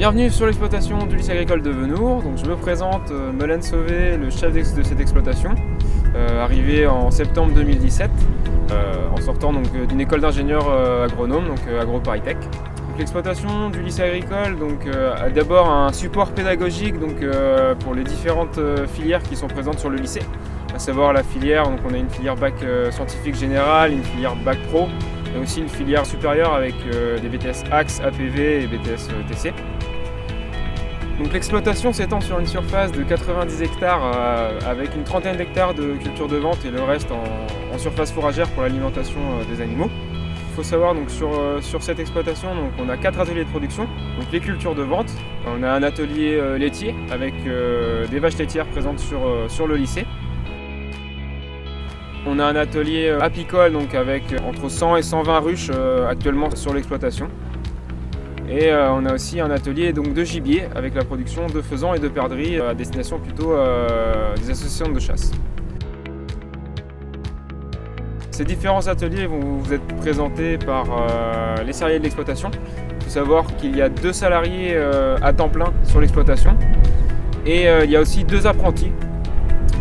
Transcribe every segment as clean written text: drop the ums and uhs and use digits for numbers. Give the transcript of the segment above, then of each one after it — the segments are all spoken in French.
Bienvenue sur l'exploitation du lycée agricole de Venours. Donc, je me présente, Melaine Sauvé, le chef de cette exploitation, arrivé en septembre 2017, en sortant d'une école d'ingénieurs agronomes, AgroParisTech. L'exploitation du lycée agricole a d'abord un support pédagogique pour les différentes filières qui sont présentes sur le lycée, à savoir la filière, on a une filière bac scientifique général, une filière bac pro, et aussi une filière supérieure avec des BTS Axe, APV et BTS TC. L'exploitation s'étend sur une surface de 90 hectares avec une trentaine d'hectares de culture de vente et le reste en surface fourragère pour l'alimentation des animaux. Il faut savoir sur cette exploitation, on a 4 ateliers de production, les cultures de vente. On a un atelier laitier avec des vaches laitières présentes sur le lycée. On a un atelier apicole avec entre 100 et 120 ruches actuellement sur l'exploitation. Et on a aussi un atelier de gibier avec la production de faisans et de perdrix à destination plutôt des associations de chasse. Ces différents ateliers vont vous être présentés par les salariés de l'exploitation. Il faut savoir qu'il y a 2 salariés à temps plein sur l'exploitation et il y a aussi 2 apprentis.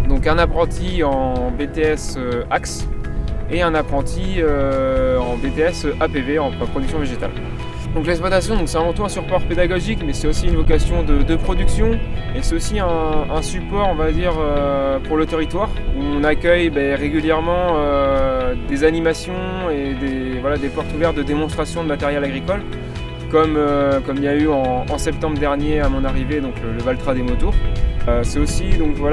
Donc un apprenti en BTS Axe et un apprenti en BTS APV en production végétale. L'exploitation, c'est avant tout un support pédagogique, mais c'est aussi une vocation de production et c'est aussi un support, on va dire, pour le territoire où on accueille régulièrement des animations et des portes ouvertes de démonstration de matériel agricole, comme il y a eu en septembre dernier à mon arrivée, le Valtra des Motours. C'est aussi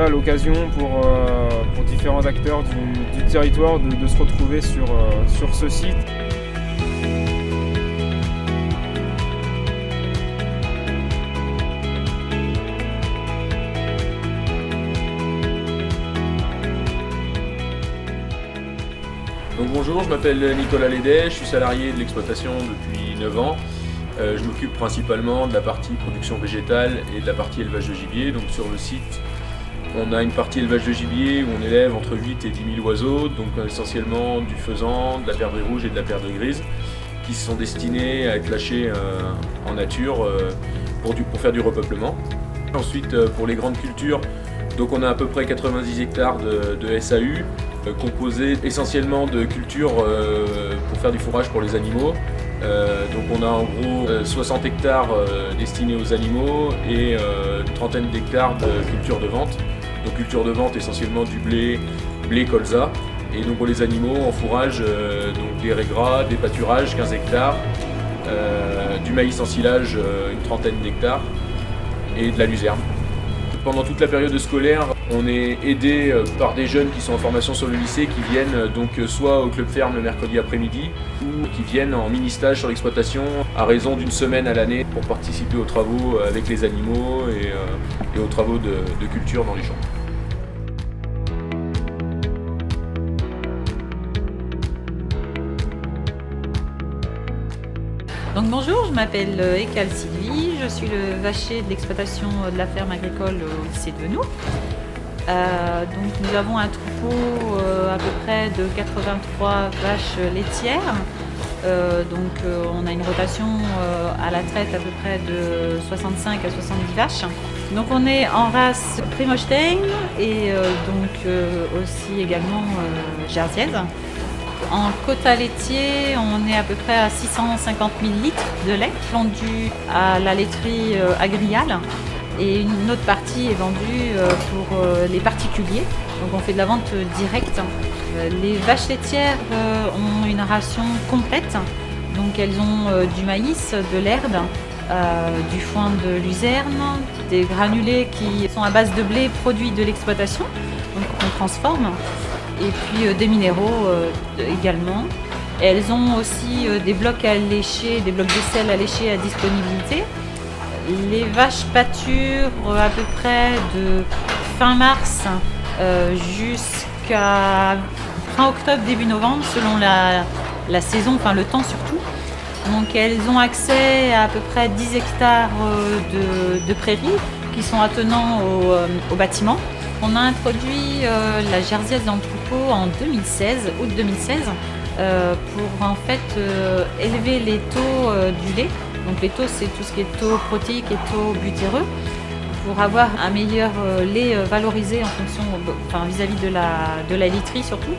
l'occasion pour différents acteurs du territoire de se retrouver sur ce site. Bonjour, je m'appelle Nicolas Lédet, je suis salarié de l'exploitation depuis 9 ans. Je m'occupe principalement de la partie production végétale et de la partie élevage de gibier. Donc sur le site, on a une partie élevage de gibier où on élève entre 8 et 10 000 oiseaux, essentiellement du faisan, de la perdrix rouge et de la perdrix grise, qui sont destinés à être lâchés en nature pour faire du repeuplement. Ensuite, pour les grandes cultures, on a à peu près 90 hectares de SAU, composés essentiellement de cultures pour faire du fourrage pour les animaux. On a en gros 60 hectares destinés aux animaux et une trentaine d'hectares de cultures de vente. Donc culture de vente essentiellement du blé colza. Et pour les animaux en fourrage, des raies gras, des pâturages, 15 hectares, du maïs en silage, une trentaine d'hectares et de la luzerne. Pendant toute la période scolaire, on est aidé par des jeunes qui sont en formation sur le lycée qui viennent soit au club ferme le mercredi après-midi ou qui viennent en mini-stage sur l'exploitation à raison d'une semaine à l'année pour participer aux travaux avec les animaux et aux travaux de culture dans les champs. Bonjour, je m'appelle Ekal Sylvie, je suis le vacher de l'exploitation de la ferme agricole au lycée de Venours. Nous avons un troupeau à peu près de 83 vaches laitières. On a une rotation à la traite à peu près de 65 à 70 vaches. On est en race Primostein et aussi également jersiaise. En quota laitier, on est à peu près à 650 000 litres de lait vendu à la laiterie Agrial et une autre partie est vendue pour les particuliers. On fait de la vente directe. Les vaches laitières ont une ration complète. Elles ont du maïs, de l'herbe, du foin de luzerne, des granulés qui sont à base de blé produits de l'exploitation, qu'on transforme. Et puis des minéraux également. Et elles ont aussi des blocs à lécher, des blocs de sel à lécher à disponibilité. Les vaches pâturent à peu près de fin mars jusqu'à fin octobre, début novembre, selon la saison, le temps surtout. Elles ont accès à peu près 10 hectares de prairies qui sont attenants au bâtiment. On a introduit la jersiaise dans le troupeau en 2016, août 2016, pour en fait élever les taux du lait. Donc les taux, c'est tout ce qui est taux protéique et taux butéreux, pour avoir un meilleur lait valorisé en fonction, vis-à-vis de la laiterie surtout.